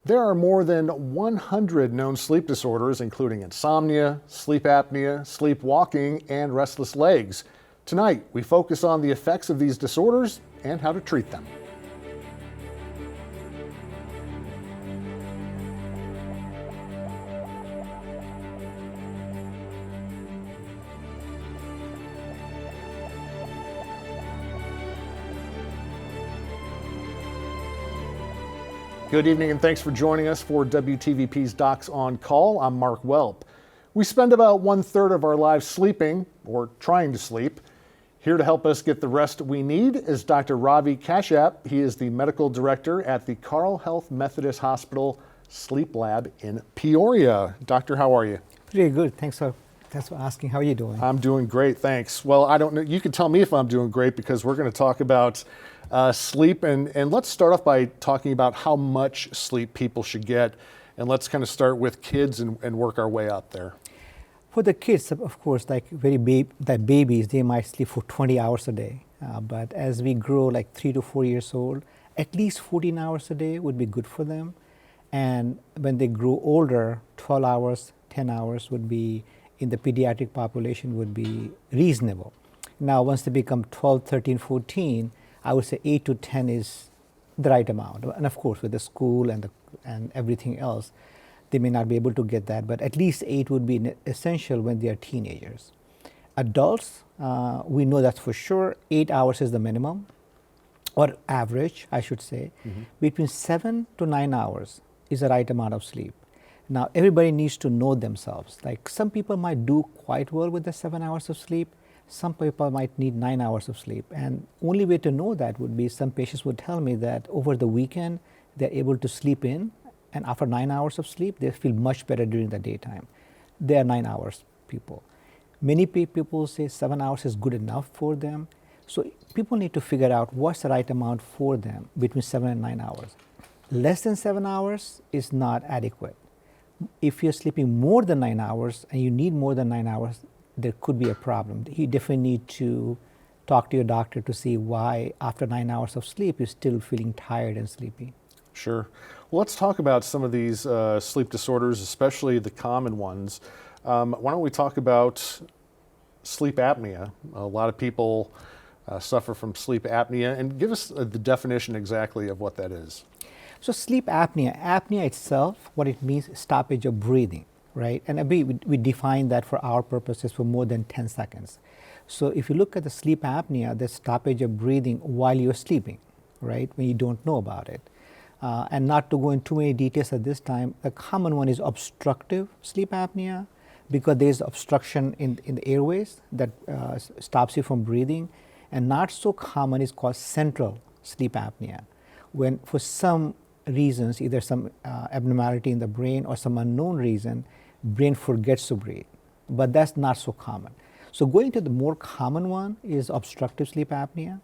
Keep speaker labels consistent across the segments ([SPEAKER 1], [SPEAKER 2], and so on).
[SPEAKER 1] There are more than 100 known sleep disorders, including insomnia, sleep apnea, sleepwalking, and restless legs. Tonight, we focus on the effects of these disorders and how to treat them. Good evening and thanks for joining us for WTVP's Docs on Call. I'm Mark Welp. We spend about 1/3 of our lives sleeping or trying to sleep. Here to help us get the rest we need is Dr. Ravi Kashyap. He is the medical director at the Carle Health Methodist Hospital Sleep Lab in Peoria. Doctor, how are you?
[SPEAKER 2] Pretty good. Thanks for asking. How are you doing?
[SPEAKER 1] I'm doing great, thanks. Well, I don't know. You can tell me if I'm doing great because we're going to talk about sleep. And let's start off by talking about how much sleep people should get. And let's kind of start with kids and work our way out there.
[SPEAKER 2] For the kids, of course, like babies, they might sleep for 20 hours a day. But as we grow, like 3 to 4 years old, at least 14 hours a day would be good for them. And when they grow older, 12 hours, 10 hours would be, in the pediatric population, would be reasonable. Now, once they become 12, 13, 14, I would say 8 to 10 is the right amount. And of course, with the school and everything else, they may not be able to get that, but at least 8 would be essential when they are teenagers. Adults, we know that's for sure, 8 hours is the minimum, or average, I should say. Mm-hmm. Between 7 to 9 hours is the right amount of sleep. Now, everybody needs to know themselves. Like, some people might do quite well with the 7 hours of sleep. Some people might need 9 hours of sleep. And only way to know that would be, some patients would tell me that over the weekend, they're able to sleep in, and after 9 hours of sleep, they feel much better during the daytime. They are 9 hours people. Many people say 7 hours is good enough for them. So people need to figure out what's the right amount for them between 7 and 9 hours. Less than 7 hours is not adequate. If you're sleeping more than 9 hours and you need more than 9 hours, there could be a problem. You definitely need to talk to your doctor to see why after 9 hours of sleep you're still feeling tired and sleepy.
[SPEAKER 1] Sure. Well, let's talk about some of these sleep disorders, especially the common ones. Why don't we talk about sleep apnea? A lot of people suffer from sleep apnea, and give us the definition exactly of what that is.
[SPEAKER 2] So sleep apnea itself, what it means is stoppage of breathing, right? And we define that for our purposes for more than 10 seconds. So if you look at the sleep apnea, the stoppage of breathing while you're sleeping, right, when you don't know about it. And not to go into too many details at this time, a common one is obstructive sleep apnea, because there's obstruction in the airways that stops you from breathing. And not so common is called central sleep apnea, when for some reasons, either some abnormality in the brain or some unknown reason, brain forgets to breathe. But that's not so common. So going to the more common one is obstructive sleep apnea.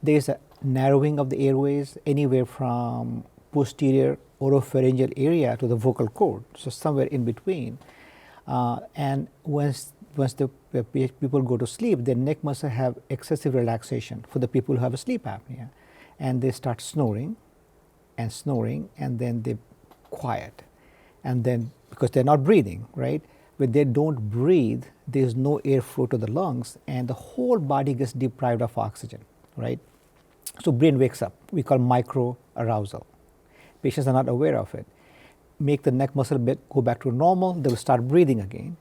[SPEAKER 2] There's a narrowing of the airways anywhere from posterior oropharyngeal area to the vocal cord, so somewhere in between. And once the people go to sleep, their neck muscle have excessive relaxation for the people who have a sleep apnea. And they start snoring, and then they quiet. And then, because they're not breathing, right? When they don't breathe, there's no airflow to the lungs, and the whole body gets deprived of oxygen, right? So brain wakes up. We call micro arousal. Patients are not aware of it. Make the neck muscle go back to normal, they will start breathing again,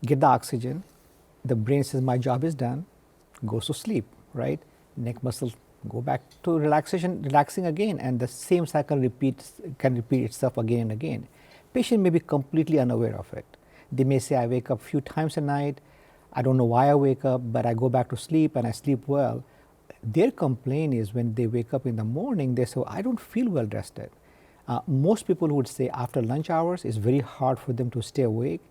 [SPEAKER 2] get the oxygen, the brain says, my job is done, goes to sleep, right? Neck muscle go back to relaxing again, and the same cycle can repeat itself again and again. Patient may be completely unaware of it. They may say, I wake up a few times a night, I don't know why I wake up, but I go back to sleep and I sleep well. Their complaint is when they wake up in the morning, they say, I don't feel well rested. Most people would say after lunch hours, it's very hard for them to stay awake.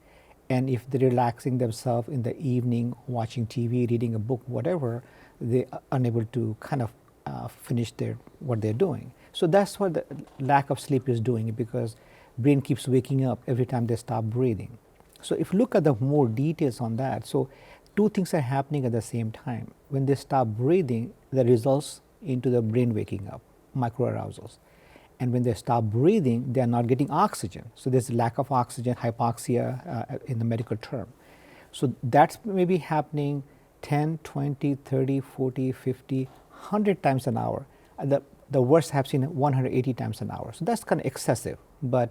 [SPEAKER 2] And if they're relaxing themselves in the evening, watching TV, reading a book, whatever, they are unable to kind of finish what they're doing. So that's what the lack of sleep is doing, because brain keeps waking up every time they stop breathing. So if you look at the more details on that, so two things are happening at the same time. When they stop breathing, that results into the brain waking up, microarousals. And when they stop breathing, they are not getting oxygen. So there's lack of oxygen, hypoxia in the medical term. So that's maybe happening 10, 20, 30, 40, 50, 100 times an hour. The worst I've seen 180 times an hour. So that's kind of excessive. But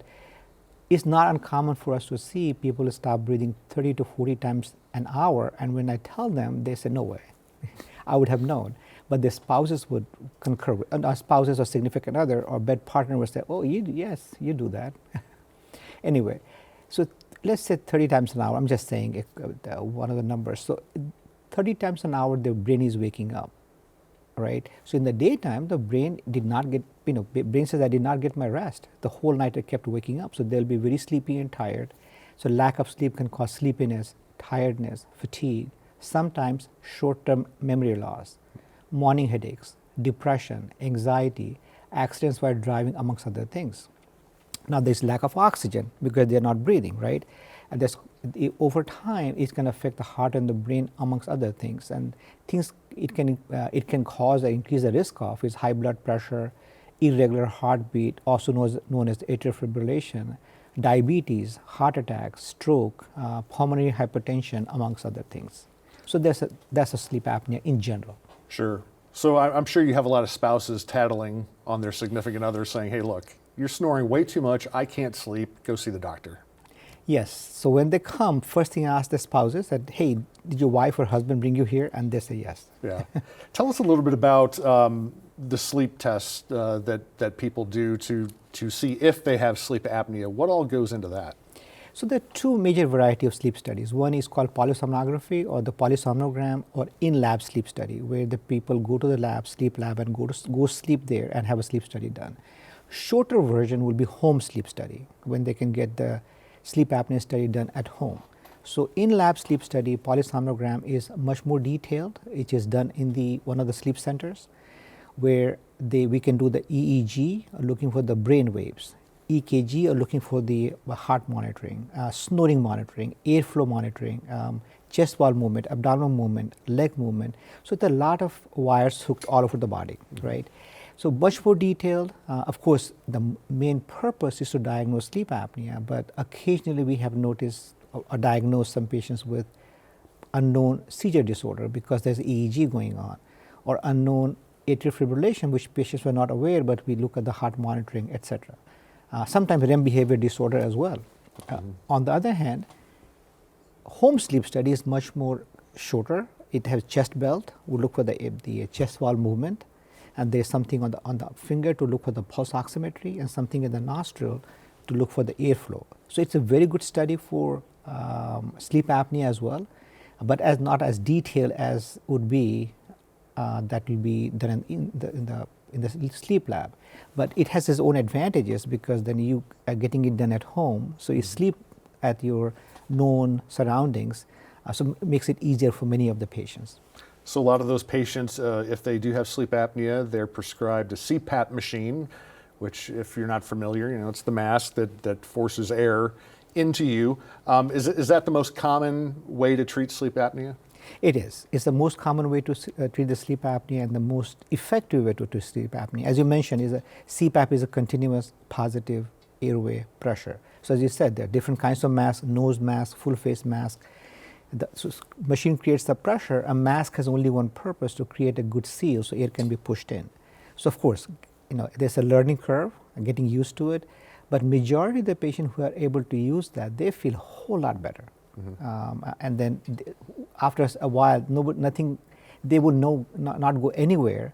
[SPEAKER 2] it's not uncommon for us to see people stop breathing 30 to 40 times an hour. And when I tell them, they say, no way. I would have known. But their spouses would concur with, and our spouses or significant other or bed partner would say, oh, yes, you do that. Anyway, so let's say 30 times an hour. I'm just saying one of the numbers. So 30 times an hour, the brain is waking up, right? So in the daytime, the brain did not get, brain says, I did not get my rest. The whole night I kept waking up. So they'll be very sleepy and tired. So lack of sleep can cause sleepiness, tiredness, fatigue, sometimes short-term memory loss, morning headaches, depression, anxiety, accidents while driving, amongst other things. Now there's lack of oxygen because they're not breathing, right? And over time, it can affect the heart and the brain, amongst other things. And things it can cause or increase the risk of is high blood pressure, irregular heartbeat, also known as atrial fibrillation, diabetes, heart attack, stroke, pulmonary hypertension, amongst other things. So that's a sleep apnea in general.
[SPEAKER 1] Sure. So I'm sure you have a lot of spouses tattling on their significant others saying, hey, look, you're snoring way too much. I can't sleep. Go see the doctor.
[SPEAKER 2] Yes. So when they come, first thing I ask the spouses that, hey, did your wife or husband bring you here? And they say yes.
[SPEAKER 1] Yeah. Tell us a little bit about the sleep tests that people do to see if they have sleep apnea. What all goes into that?
[SPEAKER 2] So there are two major variety of sleep studies. One is called polysomnography or the polysomnogram, or in-lab sleep study, where the people go to the lab, sleep lab, and go sleep there and have a sleep study done. Shorter version will be home sleep study, when they can get the sleep apnea study done at home. So in-lab sleep study, polysomnogram, is much more detailed. It is done in one of the sleep centers, where we can do the EEG, looking for the brain waves, EKG, or looking for the heart monitoring, snoring monitoring, airflow monitoring, chest wall movement, abdominal movement, leg movement. So it's a lot of wires hooked all over the body, right? So much more detailed. Of course, the main purpose is to diagnose sleep apnea, but occasionally we have noticed or diagnosed some patients with unknown seizure disorder because there's EEG going on, or unknown atrial fibrillation, which patients were not aware, but we look at the heart monitoring, etc. Sometimes REM behavior disorder as well. On the other hand, home sleep study is much more shorter. It has chest belt. We look for the chest wall movement, and there's something on the finger to look for the pulse oximetry, and something in the nostril to look for the airflow. So it's a very good study for sleep apnea as well, but not as detailed as would be that will be done in the sleep lab. But it has its own advantages, because then you are getting it done at home, so you sleep at your known surroundings, so it makes it easier for many of the patients.
[SPEAKER 1] So a lot of those patients, if they do have sleep apnea, they're prescribed a CPAP machine, which, if you're not familiar, it's the mask that forces air into you. Is that the most common way to treat sleep apnea?
[SPEAKER 2] It is. It's the most common way to treat the sleep apnea, and the most effective way to treat sleep apnea. As you mentioned, CPAP is a continuous positive airway pressure. So as you said, there are different kinds of masks: nose mask, full face mask. The machine creates the pressure. A mask has only one purpose: to create a good seal so air can be pushed in. So of course, there's a learning curve and getting used to it, but majority of the patients who are able to use that, they feel a whole lot better. And then after a while, they would not go anywhere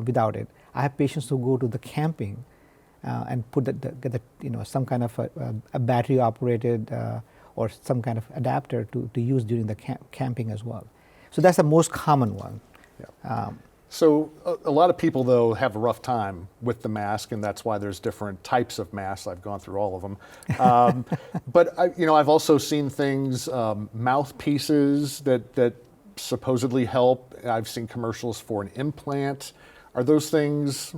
[SPEAKER 2] without it. I have patients who go to the camping and put some kind of a battery operated or some kind of adapter to use during the camping as well. So that's the most common one.
[SPEAKER 1] Yeah. So a lot of people, though, have a rough time with the mask, and that's why there's different types of masks. I've gone through all of them. But I've also seen things, mouthpieces that supposedly help. I've seen commercials for an implant. Are those things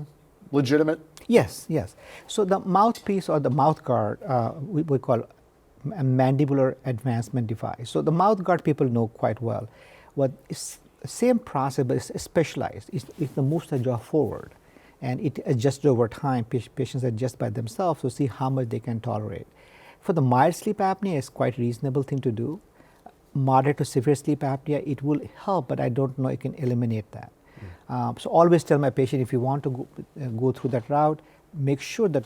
[SPEAKER 1] legitimate?
[SPEAKER 2] Yes. So the mouthpiece, or the mouth guard, we call a mandibular advancement device. So the mouth guard people know quite well. What is same process, but it's specialized. It moves the jaw forward, and it adjusts over time. Patients adjust by themselves to see how much they can tolerate. For the mild sleep apnea, it's quite a reasonable thing to do. Moderate to severe sleep apnea, it will help, but I don't know it can eliminate that. So always tell my patient, if you want to go through that route, make sure that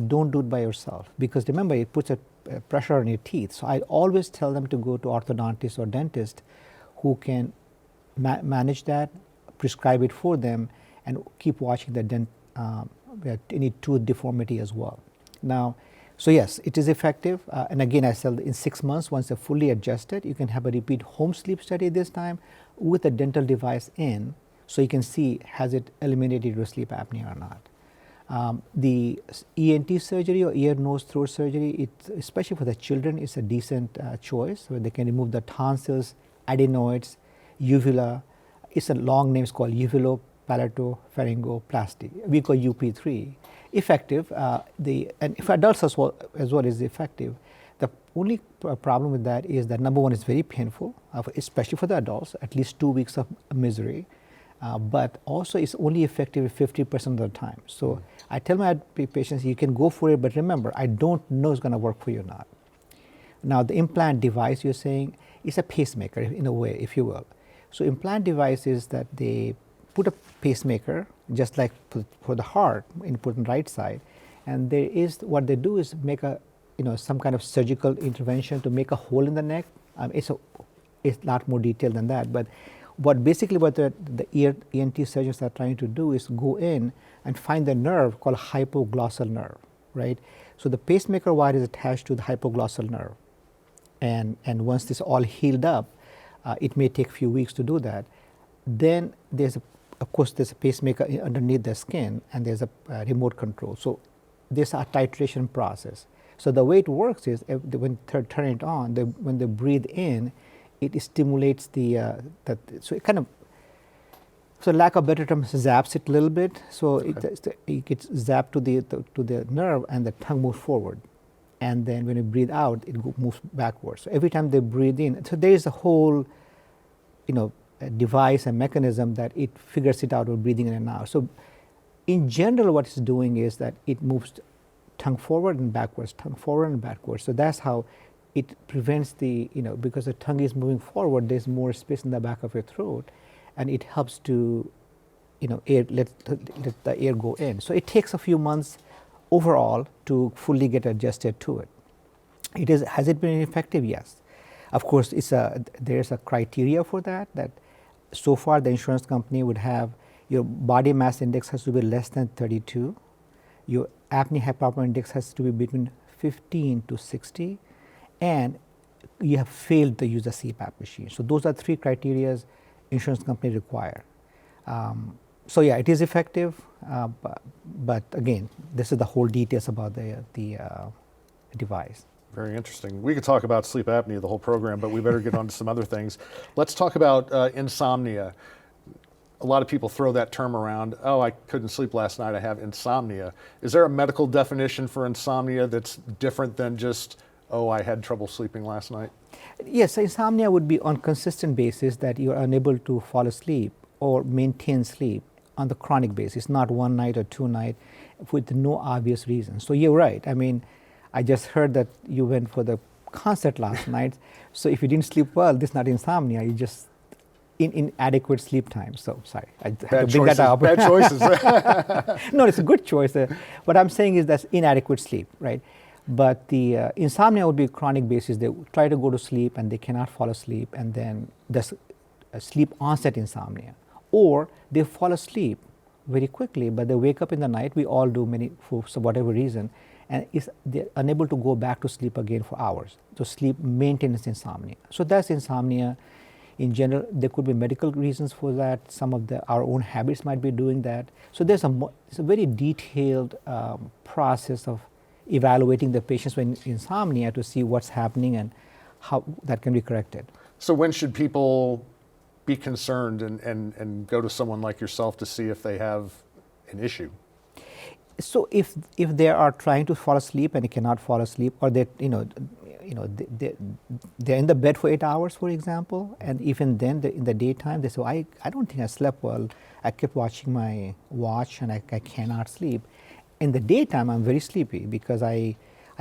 [SPEAKER 2] don't do it by yourself, because remember, it puts a pressure on your teeth. So I always tell them to go to orthodontist or dentist who can manage that, prescribe it for them, and keep watching the any tooth deformity as well. Now, so yes, it is effective, and again, I said in 6 months, once they're fully adjusted, you can have a repeat home sleep study this time with a dental device in, so you can see has it eliminated your sleep apnea or not. The ENT surgery or ear, nose, throat surgery, especially for the children, is a decent choice where they can remove the tonsils, adenoids, uvula. It's a long name, it's called uvulopalatopharyngoplasty. We call UP3. Effective, and for adults as well is effective. The only problem with that is that number one, it's very painful, especially for the adults, at least 2 weeks of misery. But also it's only effective 50% of the time. So I tell my patients, you can go for it, but remember, I don't know it's going to work for you or not. Now the implant device you're saying is a pacemaker in a way, if you will. So implant device is that they put a pacemaker, just like for the heart, put on the right side, and what they do is make some kind of surgical intervention to make a hole in the neck. It's a lot more detailed than that, but what the ENT surgeons are trying to do is go in and find the nerve called hypoglossal nerve, right? So the pacemaker wire is attached to the hypoglossal nerve, and once this all healed up, it may take a few weeks to do that. Then of course, there's a pacemaker underneath the skin, and there's a remote control. So there's a titration process. So the way it works is when they turn it on, when they breathe in, it stimulates so it kind of, so lack of better term, zaps it a little bit. So okay. It gets zapped to the nerve, and the tongue moves forward. And then when you breathe out, it moves backwards. So every time they breathe in, so there is a whole, a device and mechanism that it figures it out with breathing in and out. So in general, what it's doing is that it moves tongue forward and backwards, tongue forward and backwards. So that's how it prevents because the tongue is moving forward, there's more space in the back of your throat, and it helps to, let the air go in. So it takes a few months overall to fully get adjusted to it. Has it been effective? Yes. Of course, there's a criteria for that so far the insurance company would have your body mass index has to be less than 32, your apnea hypopnea index has to be between 15 to 60, and you have failed to use a CPAP machine. So those are 3 criteria insurance company require. So yeah, it is effective, but again, this is the whole details about the device.
[SPEAKER 1] Very interesting. We could talk about sleep apnea the whole program, but we better get on to some other things. Let's talk about insomnia. A lot of people throw that term around. Oh, I couldn't sleep last night, I have insomnia. Is there a medical definition for insomnia that's different than just, oh, I had trouble sleeping last night?
[SPEAKER 2] Yes, insomnia would be on consistent basis that you are unable to fall asleep or maintain sleep on the chronic basis, not 1 night or 2 nights with no obvious reason. So you're right. I mean, I just heard that you went for the concert last night. So if you didn't sleep well, this is not insomnia. You just inadequate sleep time. So sorry, I had to bring that up.
[SPEAKER 1] Bad choices.
[SPEAKER 2] No, it's a good choice. What I'm saying is that's inadequate sleep, right? But the insomnia would be chronic basis. They try to go to sleep and they cannot fall asleep, and then there's a sleep onset insomnia. Or they fall asleep very quickly, but they wake up in the night. We all do, for whatever reason, and they're unable to go back to sleep again for hours. So sleep maintenance insomnia. So that's insomnia. In general, there could be medical reasons for that. Some of our own habits might be doing that. So it's a very detailed process of evaluating the patients with insomnia to see what's happening and how that can be corrected.
[SPEAKER 1] So when should people be concerned and go to someone like yourself to see if they have an issue? So
[SPEAKER 2] if they are trying to fall asleep and they cannot fall asleep, or that they're in the bed for 8 hours, for example, and even then in the daytime they say, I don't think I slept well. I kept watching my watch and I cannot sleep. In the daytime I'm very sleepy because I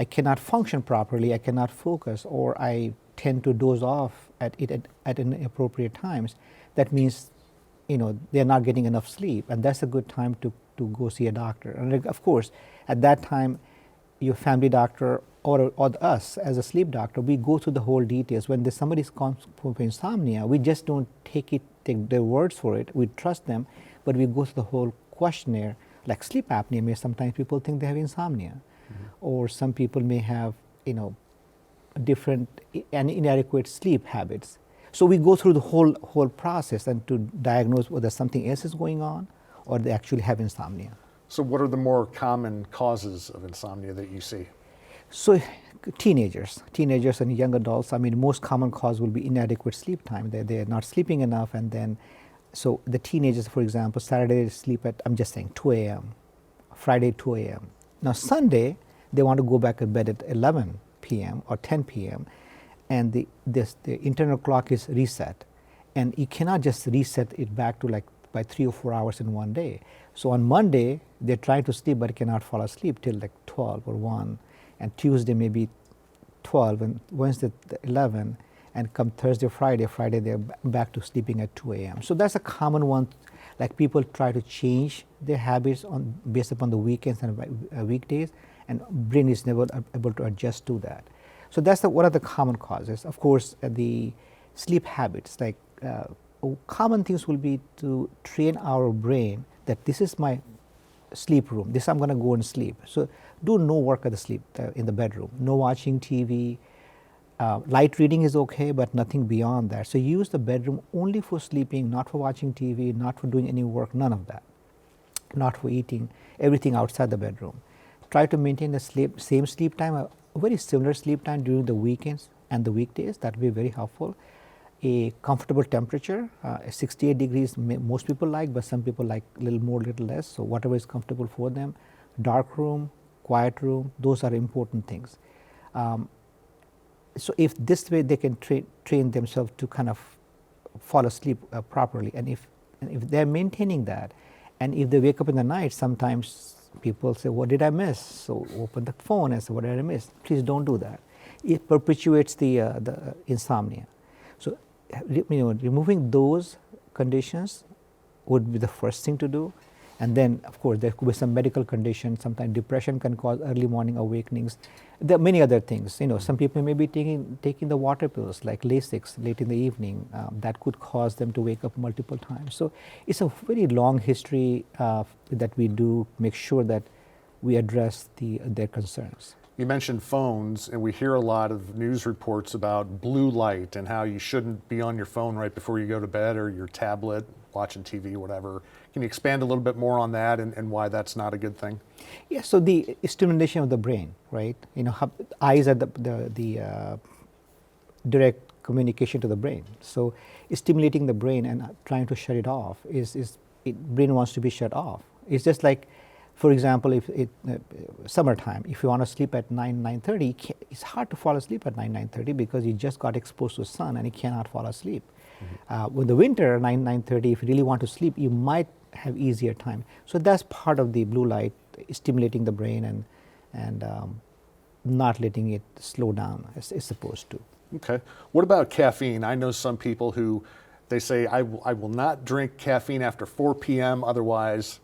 [SPEAKER 2] cannot function properly, I cannot focus, or I tend to doze off at inappropriate times. That means they're not getting enough sleep, and that's a good time to go see a doctor. And of course at that time your family doctor or us as a sleep doctor, we go through the whole details. When somebody comes for insomnia, we just don't take their words for it. We trust them, but we go through the whole questionnaire. Like sleep apnea, sometimes people think they have insomnia, or some people may have different and inadequate sleep habits. So we go through the whole process and to diagnose whether something else is going on or they actually have insomnia.
[SPEAKER 1] So what are the more common causes of insomnia that you see?
[SPEAKER 2] So teenagers and young adults, most common cause will be inadequate sleep time. They're not sleeping enough, and then, so the teenagers, for example, Saturday they sleep at, I'm just saying, 2 a.m., Friday 2 a.m. Now Sunday, they want to go back to bed at 11 p.m. or 10 p.m. and the internal clock is reset. And you cannot just reset it back to like by 3 or 4 hours in one day. So on Monday, they're trying to sleep but cannot fall asleep till like 12 or 1. And Tuesday maybe 12, and Wednesday 11, and come Thursday, Friday they're back to sleeping at 2 a.m. So that's a common one. Like people try to change their habits based upon the weekends and weekdays, and brain is never able to adjust to that. So that's one of the common causes. Of course, the sleep habits, like common things will be to train our brain that this is my sleep room. This I'm going to go and sleep. So do no work at the sleep in the bedroom. No watching TV. Light reading is okay, but nothing beyond that. So use the bedroom only for sleeping, not for watching TV, not for doing any work, none of that. Not for eating, everything outside the bedroom. Try to maintain the same sleep time, a very similar sleep time during the weekends and the weekdays. That will be very helpful. A comfortable temperature, 68 degrees most people like, but some people like a little more, little less. So whatever is comfortable for them. Dark room, quiet room, those are important things. So if this way they can train themselves to kind of fall asleep properly, and if they're maintaining that, and if they wake up in the night, sometimes people say, what did I miss? So open the phone and say, what did I miss? Please don't do that. It perpetuates the insomnia. So removing those conditions would be the first thing to do. And then, of course, there could be some medical conditions. Sometimes depression can cause early morning awakenings. There are many other things. Some people may be taking the water pills like Lasix late in the evening. That could cause them to wake up multiple times. So it's a very long history that we do make sure that we address their concerns.
[SPEAKER 1] You mentioned phones, and we hear a lot of news reports about blue light and how you shouldn't be on your phone right before you go to bed, or your tablet, watching TV, whatever. Can you expand a little bit more on that and why that's not a good thing?
[SPEAKER 2] Yeah, so the stimulation of the brain, right? Eyes are the direct communication to the brain. So stimulating the brain and trying to shut it off brain wants to be shut off. It's just like, for example, if summertime, if you want to sleep at 9:30, it's hard to fall asleep at 9:30 because you just got exposed to the sun and you cannot fall asleep. With the winter, 9:30, if you really want to sleep, you might have easier time. So that's part of the blue light, stimulating the brain and not letting it slow down as it's supposed to.
[SPEAKER 1] Okay. What about caffeine? I know some people who they say, I will not drink caffeine after 4 p.m., otherwise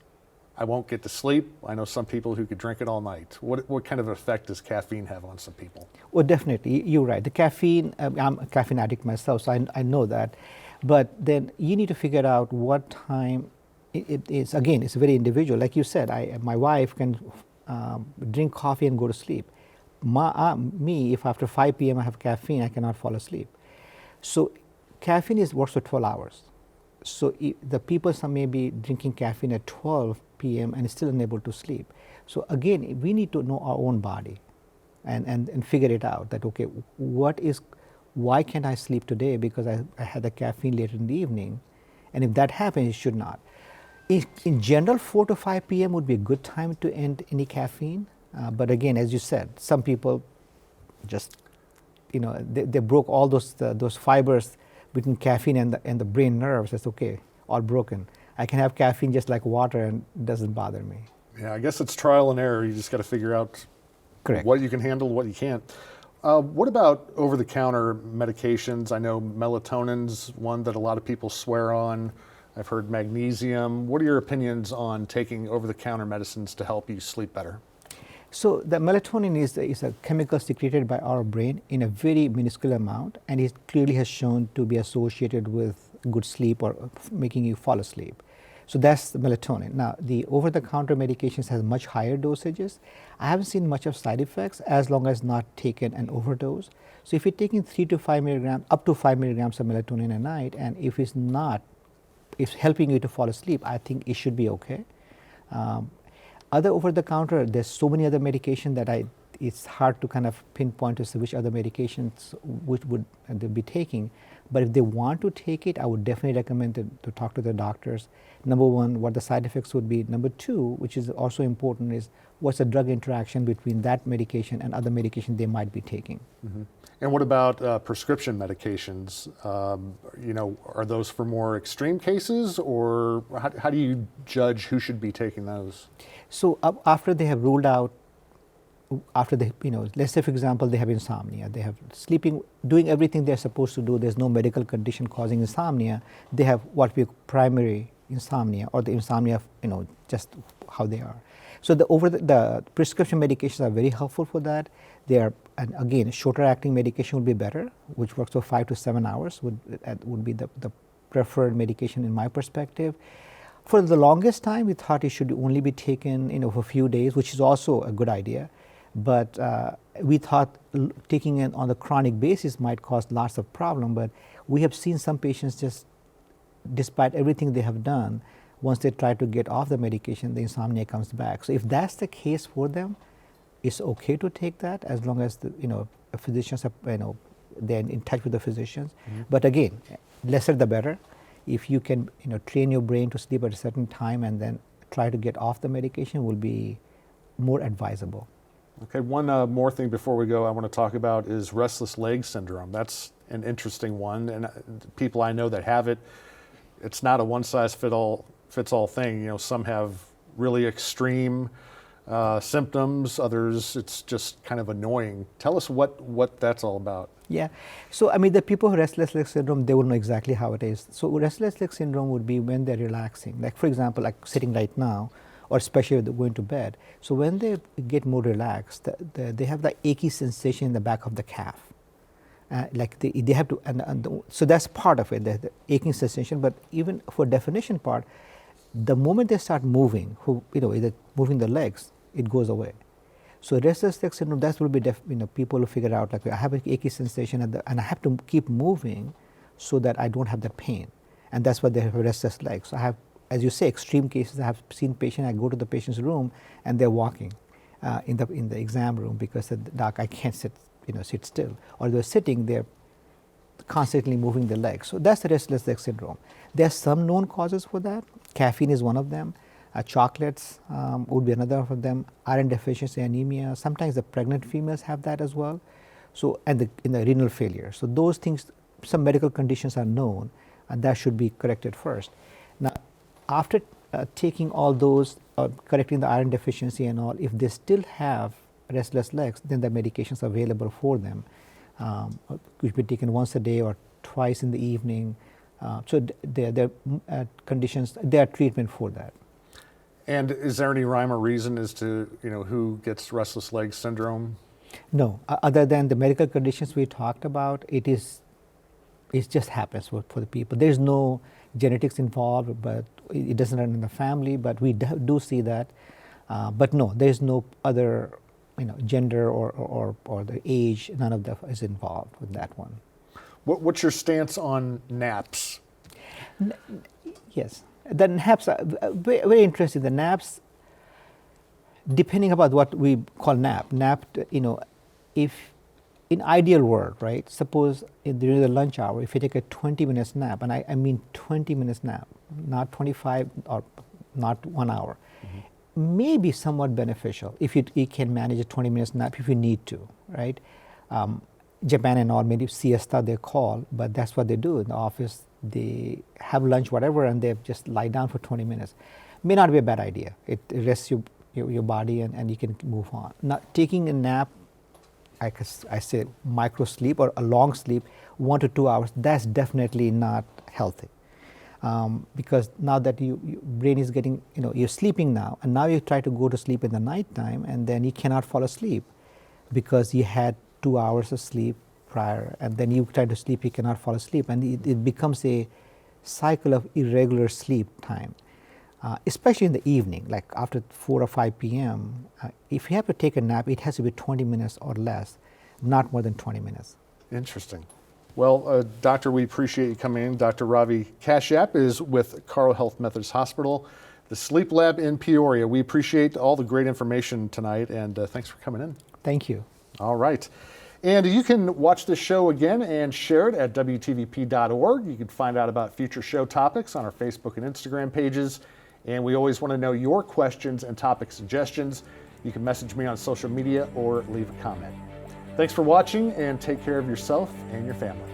[SPEAKER 1] I won't get to sleep. I know some people who could drink it all night. What kind of effect does caffeine have on some people?
[SPEAKER 2] Well, definitely, you're right. The caffeine, I'm a caffeine addict myself, so I know that. But then you need to figure out what time it is. Again, it's very individual. Like you said, my wife can drink coffee and go to sleep. Me, if after 5 p.m. I have caffeine, I cannot fall asleep. So caffeine works for 12 hours. So the people may be drinking caffeine at 12 p.m. and still unable to sleep. So again, we need to know our own body and figure it out that, okay, why can't I sleep today because I had the caffeine later in the evening? And if that happens, it should not. In general, 4 to 5 p.m. would be a good time to end any caffeine. But again, as you said, some people just they broke all those fibers between caffeine and the brain nerves. It's okay, all broken. I can have caffeine just like water and it doesn't bother me.
[SPEAKER 1] Yeah, I guess it's trial and error. You just got to figure out
[SPEAKER 2] Correct.
[SPEAKER 1] what you can handle, what you can't. What about over-the-counter medications? I know melatonin's one that a lot of people swear on. I've heard magnesium. What are your opinions on taking over-the-counter medicines to help you sleep better?
[SPEAKER 2] So the melatonin is a chemical secreted by our brain in a very minuscule amount, and it clearly has shown to be associated with good sleep or making you fall asleep. So that's the melatonin. Now, the over-the-counter medications has much higher dosages. I haven't seen much of side effects as long as not taken an overdose. So if you're taking 3 to 5 milligrams, up to 5 milligrams of melatonin a night, and if it's helping you to fall asleep, I think it should be okay. Other over-the-counter, there's so many other medications that it's hard to kind of pinpoint to see which other medications which would they be taking. But if they want to take it, I would definitely recommend to talk to the doctors. Number one, what the side effects would be. Number two, which is also important, is what's the drug interaction between that medication and other medication they might be taking.
[SPEAKER 1] Mm-hmm. And what about prescription medications? Are those for more extreme cases, or how do you judge who should be taking those?
[SPEAKER 2] So after they have ruled out, let's say for example they have insomnia, they have sleeping, doing everything they're supposed to do, there's no medical condition causing insomnia, they have what we call primary insomnia, or the insomnia, just how they are. So the prescription medications are very helpful for that. They are, and again, shorter acting medication would be better, which works for 5 to 7 hours would be the preferred medication in my perspective. For the longest time, we thought it should only be taken, for a few days, which is also a good idea. But we thought taking it on the chronic basis might cause lots of problem. But we have seen some patients just, despite everything they have done, once they try to get off the medication, the insomnia comes back. So if that's the case for them, it's okay to take that as long as the physicians are, they're in touch with the physicians. Mm-hmm. But again, lesser the better. If you can train your brain to sleep at a certain time and then try to get off the medication, will be more advisable.
[SPEAKER 1] Okay, one more thing before we go I want to talk about is restless leg syndrome. That's an interesting one, and people I know that have it, it's not a one-size-fits-all thing. Some have really extreme symptoms, others it's just kind of annoying. Tell us what that's all about.
[SPEAKER 2] Yeah, so the people who have restless leg syndrome, they will know exactly how it is. So restless leg syndrome would be when they're relaxing, like for example, like sitting right now, or especially when they're going to bed. So when they get more relaxed, they have the achy sensation in the back of the calf. They have to, so that's part of it, the aching sensation. But even for definition part, the moment they start moving, either moving the legs, it goes away. So restless leg syndrome, that will be people will figure out like I have an achy sensation and I have to keep moving so that I don't have that pain, and that's why they have restless legs. So I have, as you say, extreme cases. I have seen patients. I go to the patient's room and they're walking in the exam room because the doc, I can't sit still, or they're sitting, they're constantly moving the legs. So that's the restless leg syndrome. There are some known causes for that. Caffeine is one of them. Chocolates would be another of them. Iron deficiency, anemia. Sometimes the pregnant females have that as well. So, and in the renal failure. So those things, some medical conditions are known, and that should be corrected first. Now, after taking all those, correcting the iron deficiency and all, if they still have restless legs, then the medications are available for them, which be taken once a day or twice in the evening. So there are conditions, there are treatment for that.
[SPEAKER 1] And is there any rhyme or reason as to who gets restless leg syndrome?
[SPEAKER 2] No, other than the medical conditions we talked about, it just happens for the people. There's no genetics involved, but it doesn't run in the family. But we do see that. But no, there's no other gender or the age. None of that is involved with that one.
[SPEAKER 1] What's your stance on naps?
[SPEAKER 2] Yes. The naps are very interesting. The naps, depending about what we call nap, if in ideal world, right, suppose during the lunch hour, if you take a 20 minutes nap, and I mean 20 minutes nap, not 25 or not 1 hour, may be somewhat beneficial if you can manage a 20 minutes nap if you need to, right? Japan and all, maybe siesta they call, but that's what they do in the office. They have lunch, whatever, and they just lie down for 20 minutes. May not be a bad idea. It rests your body and you can move on. Now, taking a nap, I say micro sleep or a long sleep, 1 to 2 hours, that's definitely not healthy. Because now that your brain is getting, you're sleeping now, and now you try to go to sleep in the nighttime, and then you cannot fall asleep because you had 2 hours of sleep prior, and then you try to sleep, you cannot fall asleep, and it becomes a cycle of irregular sleep time, especially in the evening, like after 4 or 5 p.m. If you have to take a nap, it has to be 20 minutes or less, not more than 20 minutes.
[SPEAKER 1] Interesting. Well, Doctor, we appreciate you coming in. Dr. Ravi Kashyap is with Carle Health Methodist Hospital, the Sleep Lab in Peoria. We appreciate all the great information tonight, and thanks for coming in.
[SPEAKER 2] Thank you.
[SPEAKER 1] All right. And you can watch this show again and share it at WTVP.org. You can find out about future show topics on our Facebook and Instagram pages. And we always want to know your questions and topic suggestions. You can message me on social media or leave a comment. Thanks for watching, and take care of yourself and your family.